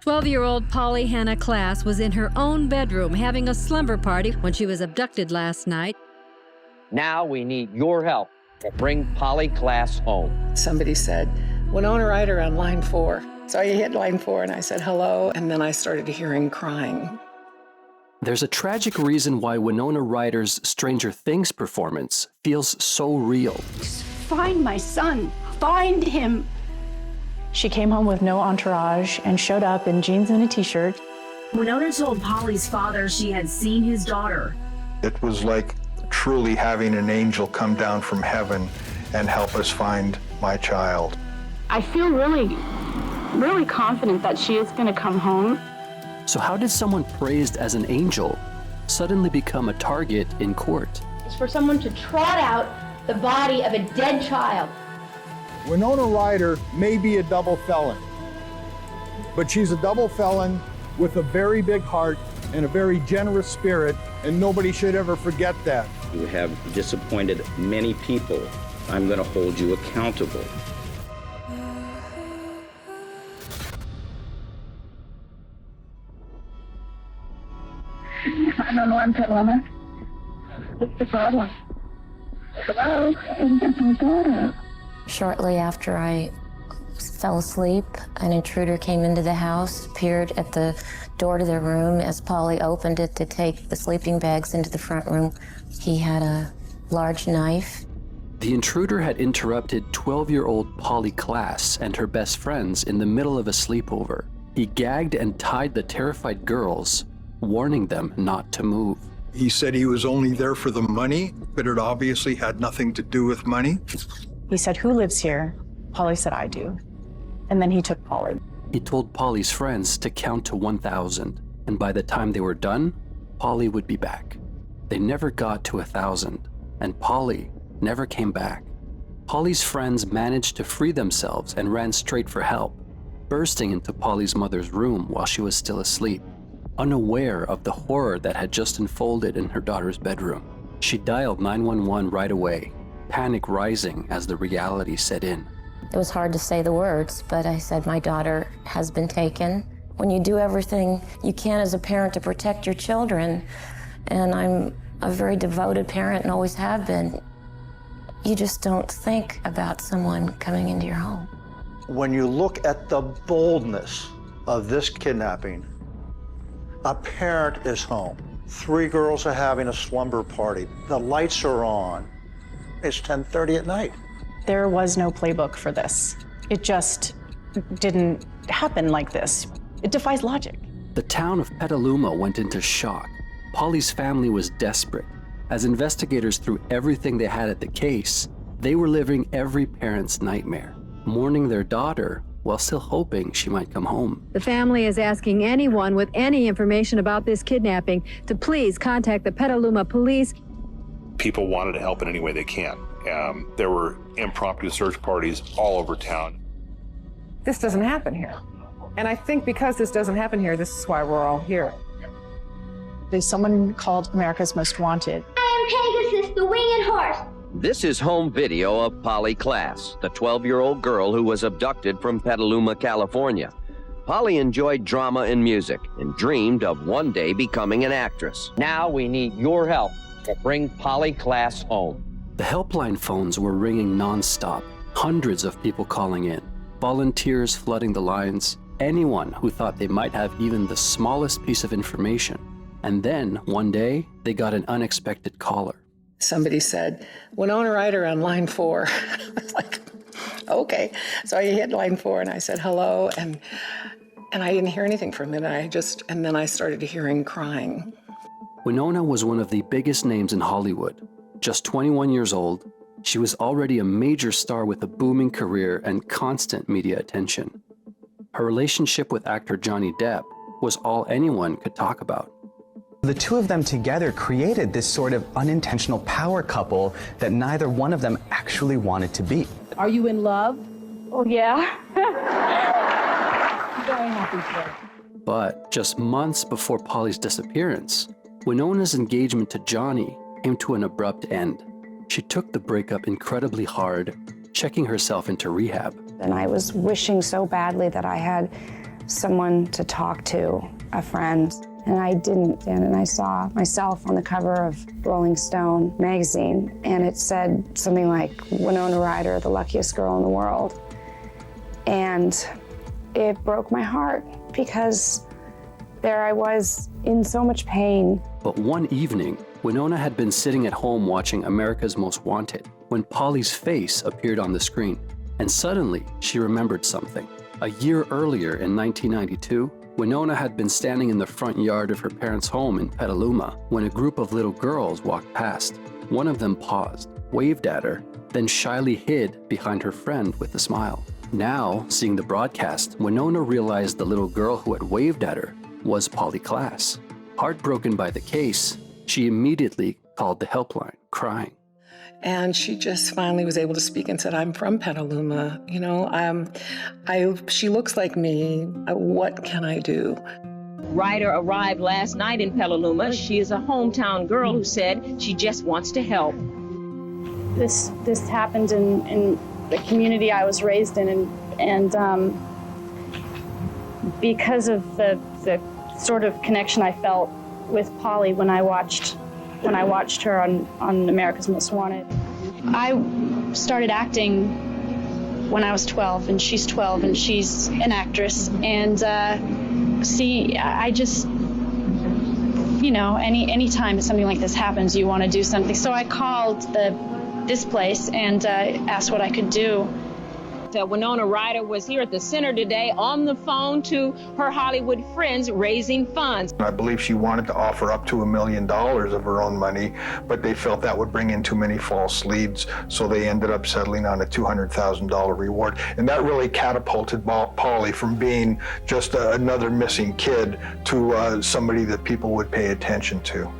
12-year-old Polly Klaas was in her own bedroom having a slumber party when she was abducted last night. Now we need your help to bring Polly Klaas home. Somebody said, Winona Ryder on line 4. So I hit line 4 and I said, hello, and then I started hearing crying. There's a tragic reason why Winona Ryder's Stranger Things performance feels so real. Find my son. Find him. She came home with no entourage and showed up in jeans and a t-shirt. Winona told Polly's father she had seen his daughter. It was like truly having an angel come down from heaven and help us find my child. I feel really confident that she is going to come home. So how did someone praised as an angel suddenly become a target in court? It's for someone to trot out the body of a dead child. Winona Ryder may be a double felon, but she's a double felon with a very big heart and a very generous spirit, and nobody should ever forget that. You have disappointed many people. I'm going to hold you accountable. 911, Petaluma. What's the problem? Hello? It's my daughter. Shortly after I fell asleep, an intruder came into the house, appeared at the door to the room. As Polly opened it to take the sleeping bags into the front room, he had a large knife. The intruder had interrupted 12-year-old Polly Klaas and her best friends in the middle of a sleepover. He gagged and tied the terrified girls, warning them not to move. He said he was only there for the money, but it obviously had nothing to do with money. He said, "Who lives here?" Polly said, "I do." And then he took Polly. He told Polly's friends to count to 1,000, and by the time they were done, Polly would be back. They never got to 1,000, and Polly never came back. Polly's friends managed to free themselves and ran straight for help, bursting into Polly's mother's room while she was still asleep. Unaware of the horror that had just unfolded in her daughter's bedroom, she dialed 911 right away, panic rising as the reality set in. It was hard to say the words, but I said, my daughter has been taken. When you do everything you can as a parent to protect your children, and I'm a very devoted parent and always have been, you just don't think about someone coming into your home. When you look at the boldness of this kidnapping, a parent is home. 3 girls are having a slumber party. The lights are on. It's 10:30 at night. There was no playbook for this. It just didn't happen like this. It defies logic. The town of Petaluma went into shock. Polly's family was desperate. As investigators threw everything they had at the case, they were living every parent's nightmare, mourning their daughter while still hoping she might come home. The family is asking anyone with any information about this kidnapping to please contact the Petaluma police. People wanted to help in any way they can. There were impromptu search parties all over town. This doesn't happen here. And I think because this doesn't happen here, this is why we're all here. There's someone called America's Most Wanted. I am Pegasus, the winged horse. This is home video of Polly Klaas, the 12-year-old girl who was abducted from Petaluma, California. Polly enjoyed drama and music and dreamed of one day becoming an actress. Now we need your help to bring Polly Klaas home. The helpline phones were ringing non-stop, hundreds of people calling in, volunteers flooding the lines, anyone who thought they might have even the smallest piece of information. And then, one day, they got an unexpected caller. Somebody said, Winona Ryder on line 4. I was like, okay. So I hit line 4 and I said, hello, and I didn't hear anything from it. And then I started hearing crying. Winona was one of the biggest names in Hollywood. Just 21 years old, she was already a major star with a booming career and constant media attention. Her relationship with actor Johnny Depp was all anyone could talk about. The two of them together created this sort of unintentional power couple that neither one of them actually wanted to be. Are you in love? Oh, yeah. Very happy for it. But just months before Polly's disappearance, Winona's engagement to Johnny came to an abrupt end. She took the breakup incredibly hard, checking herself into rehab. And I was wishing so badly that I had someone to talk to, a friend, and I didn't. And I saw myself on the cover of Rolling Stone magazine, and it said something like, Winona Ryder, the luckiest girl in the world. And it broke my heart because there I was in so much pain. But one evening, Winona had been sitting at home watching America's Most Wanted when Polly's face appeared on the screen. And suddenly, she remembered something. A year earlier in 1992, Winona had been standing in the front yard of her parents' home in Petaluma when a group of little girls walked past. One of them paused, waved at her, then shyly hid behind her friend with a smile. Now, seeing the broadcast, Winona realized the little girl who had waved at her was Polly Klaas. Heartbroken by the case, she immediately called the helpline, crying. And she just finally was able to speak and said, I'm from Petaluma, you know, she looks like me, what can I do? Ryder arrived last night in Petaluma. She is a hometown girl who said she just wants to help. This happened in the community I was raised in, and because of the sort of connection I felt with Polly when I watched her on America's Most Wanted. I started acting when I was 12, and she's 12, and she's an actress. And I just, you know, anytime something like this happens, you want to do something. So I called this place and asked what I could do. Winona Ryder was here at the center today on the phone to her Hollywood friends raising funds. I believe she wanted to offer up to $1 million of her own money, but they felt that would bring in too many false leads, so they ended up settling on a $200,000 reward. And that really catapulted Polly from being just another missing kid to somebody that people would pay attention to.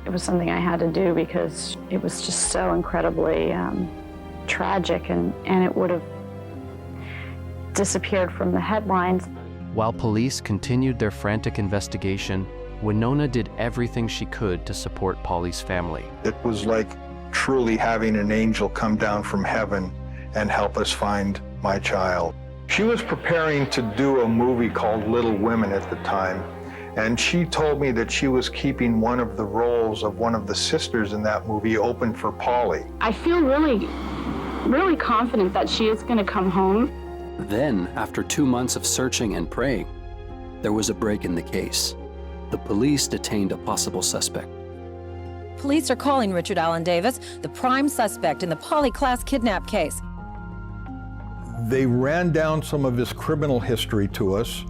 It was something I had to do because it was just so incredibly tragic, and it would have disappeared from the headlines. While police continued their frantic investigation, Winona did everything she could to support Polly's family. It was like truly having an angel come down from heaven and help us find my child. She was preparing to do a movie called Little Women at the time, and she told me that she was keeping one of the roles of one of the sisters in that movie open for Polly. I feel really, really confident that she is going to come home. Then, after 2 months of searching and praying, there was a break in the case. The police detained a possible suspect. Police are calling Richard Allen Davis the prime suspect in the Polly Klaas kidnap case. They ran down some of his criminal history to us.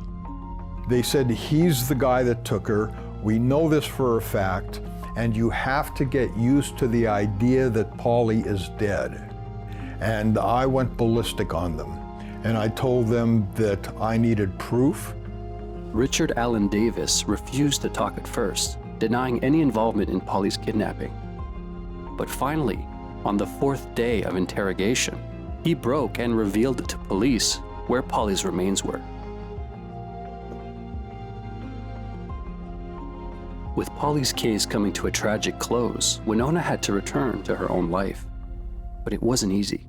They said, he's the guy that took her. We know this for a fact, and you have to get used to the idea that Polly is dead. And I went ballistic on them. And I told them that I needed proof. Richard Allen Davis refused to talk at first, denying any involvement in Polly's kidnapping. But finally, on the 4th day of interrogation, he broke and revealed to police where Polly's remains were. With Polly's case coming to a tragic close, Winona had to return to her own life. But it wasn't easy.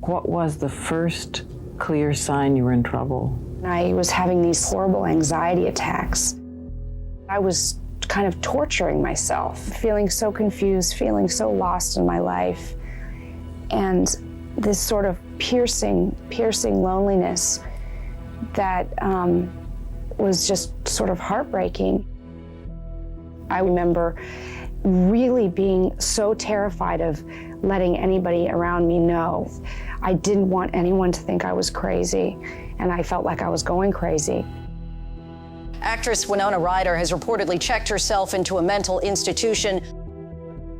What was the first clear sign you were in trouble? I was having these horrible anxiety attacks. I was kind of torturing myself, feeling so confused, feeling so lost in my life. And this sort of piercing loneliness that was just sort of heartbreaking. I remember really being so terrified of letting anybody around me know. I didn't want anyone to think I was crazy, and I felt like I was going crazy. Actress Winona Ryder has reportedly checked herself into a mental institution.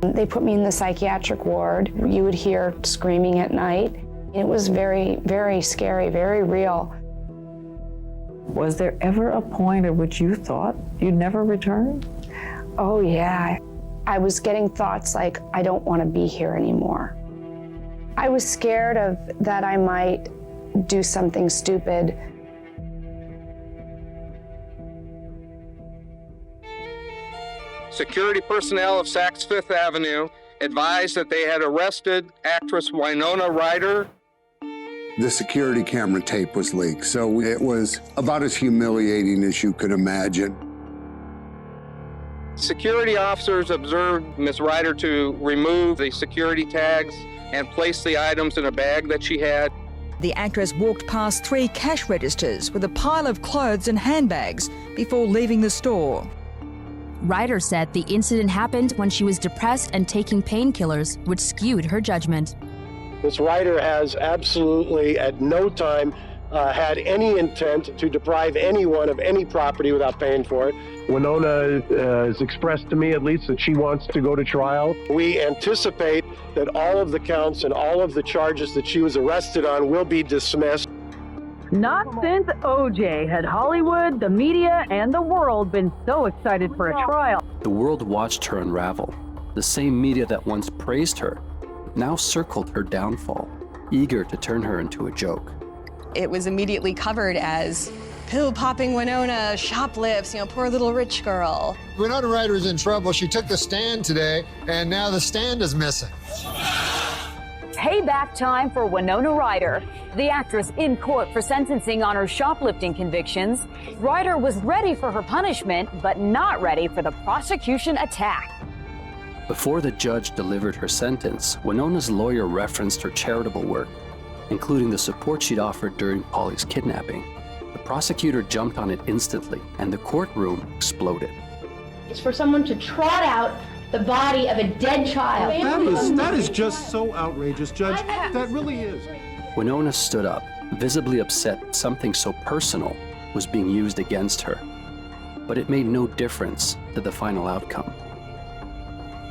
They put me in the psychiatric ward. You would hear screaming at night. It was very, very scary, very real. Was there ever a point at which you thought you'd never return? Oh, yeah. I was getting thoughts like, I don't want to be here anymore. I was scared of that I might do something stupid. Security personnel of Saks Fifth Avenue advised that they had arrested actress Winona Ryder the security camera tape was leaked. So it was about as humiliating as you could imagine. Security officers observed Ms. Ryder to remove the security tags and place the items in a bag that she had. The actress walked past 3 cash registers with a pile of clothes and handbags before leaving the store. Ryder said the incident happened when she was depressed and taking painkillers, which skewed her judgment. Ms. Ryder has absolutely at no time had any intent to deprive anyone of any property without paying for it. Winona has expressed to me at least that she wants to go to trial. We anticipate that all of the counts and all of the charges that she was arrested on will be dismissed. Not since OJ had Hollywood, the media, and the world been so excited for a trial. The world watched her unravel. The same media that once praised her now circled her downfall, eager to turn her into a joke. It was immediately covered as pill-popping Winona, shoplifts, poor little rich girl. Winona Ryder is in trouble. She took the stand today, and now the stand is missing. Payback time for Winona Ryder. The actress in court for sentencing on her shoplifting convictions. Ryder was ready for her punishment, but not ready for the prosecution attack. Before the judge delivered her sentence, Winona's lawyer referenced her charitable work, including the support she'd offered during Polly's kidnapping. The prosecutor jumped on it instantly, and the courtroom exploded. It's for someone to trot out the body of a dead child. That is just so outrageous, Judge. That really is. Winona stood up, visibly upset that something so personal was being used against her. But it made no difference to the final outcome.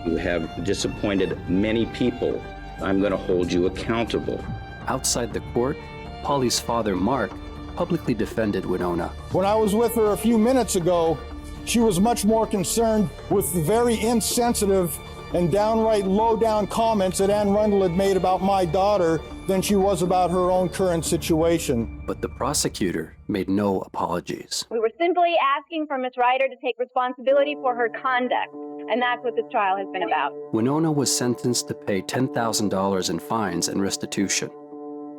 You have disappointed many people. I'm going to hold you accountable. Outside the court, Polly's father, Mark, publicly defended Winona. When I was with her a few minutes ago, she was much more concerned with the very insensitive and downright low-down comments that Anne Rundle had made about my daughter than she was about her own current situation. But the prosecutor made no apologies. We were simply asking for Ms. Ryder to take responsibility for her conduct, and that's what this trial has been about. Winona was sentenced to pay $10,000 in fines and restitution,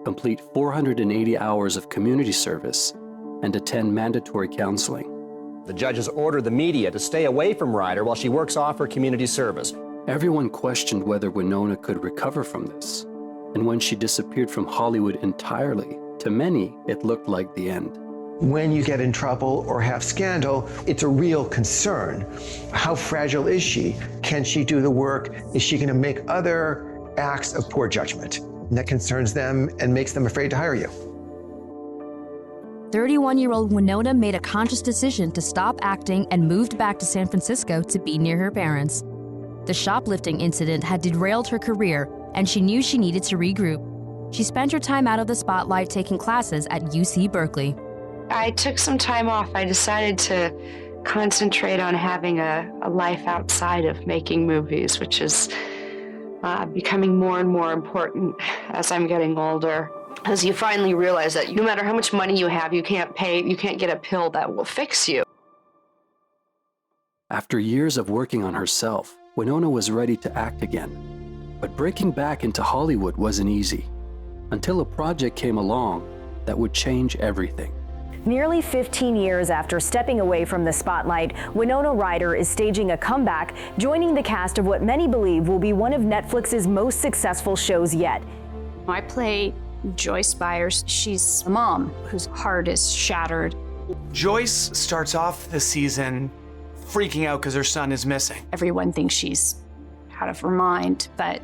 complete 480 hours of community service, and attend mandatory counseling. The judge has ordered the media to stay away from Ryder while she works off her community service. Everyone questioned whether Winona could recover from this. And when she disappeared from Hollywood entirely, to many, it looked like the end. When you get in trouble or have scandal, it's a real concern. How fragile is she? Can she do the work? Is she going to make other acts of poor judgment? And that concerns them and makes them afraid to hire you. 31-year-old Winona made a conscious decision to stop acting and moved back to San Francisco to be near her parents. The shoplifting incident had derailed her career, and she knew she needed to regroup. She spent her time out of the spotlight taking classes at UC Berkeley. I took some time off. I decided to concentrate on having a life outside of making movies, which is becoming more and more important as I'm getting older. As you finally realize that no matter how much money you have, you can't get a pill that will fix you. After years of working on herself, Winona was ready to act again. But breaking back into Hollywood wasn't easy, until a project came along that would change everything. Nearly 15 years after stepping away from the spotlight, Winona Ryder is staging a comeback, joining the cast of what many believe will be one of Netflix's most successful shows yet. I play Joyce Byers. She's a mom whose heart is shattered. Joyce starts off the season freaking out because her son is missing. Everyone thinks she's out of her mind, but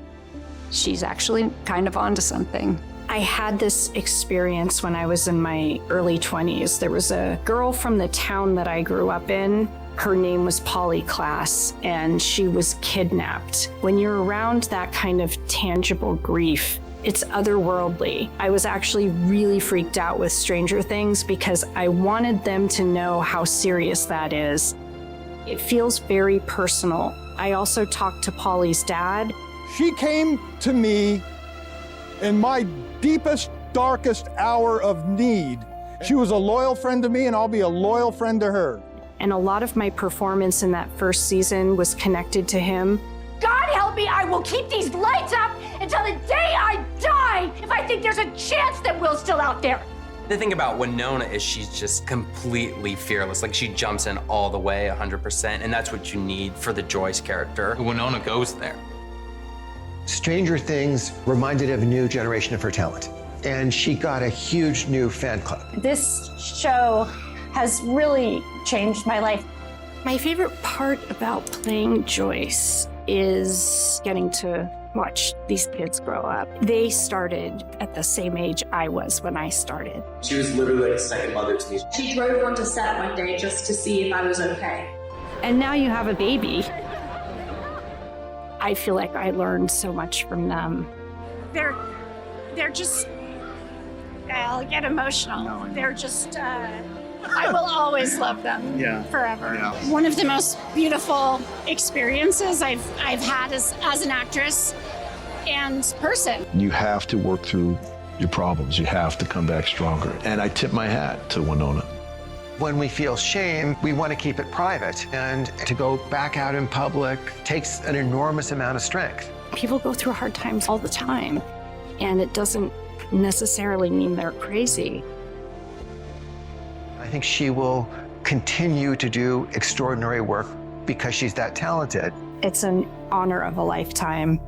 she's actually kind of onto something. I had this experience when I was in my early 20s. There was a girl from the town that I grew up in. Her name was Polly Klaas, and she was kidnapped. When you're around that kind of tangible grief, it's otherworldly. I was actually really freaked out with Stranger Things because I wanted them to know how serious that is. It feels very personal. I also talked to Polly's dad. She came to me in my deepest, darkest hour of need. She was a loyal friend to me, and I'll be a loyal friend to her. And a lot of my performance in that first season was connected to him. God help me, I will keep these lights up and until the day I die if I think there's a chance that Will's still out there. The thing about Winona is she's just completely fearless. Like, she jumps in all the way, 100%, and that's what you need for the Joyce character. Winona goes there. Stranger Things reminded of a new generation of her talent, and she got a huge new fan club. This show has really changed my life. My favorite part about playing Joyce is getting to watch these kids grow up. They started at the same age I was when I started. She was literally like a second mother to me. She drove onto set one day just to see if I was okay. And now you have a baby. I feel like I learned so much from them. They're just, I'll get emotional. They're just, I will always love them forever. Yeah. One of the most beautiful experiences I've had as an actress and person. You have to work through your problems. You have to come back stronger. And I tip my hat to Winona. When we feel shame, we want to keep it private, and to go back out in public takes an enormous amount of strength. People go through hard times all the time, and it doesn't necessarily mean they're crazy. I think she will continue to do extraordinary work because she's that talented. It's an honor of a lifetime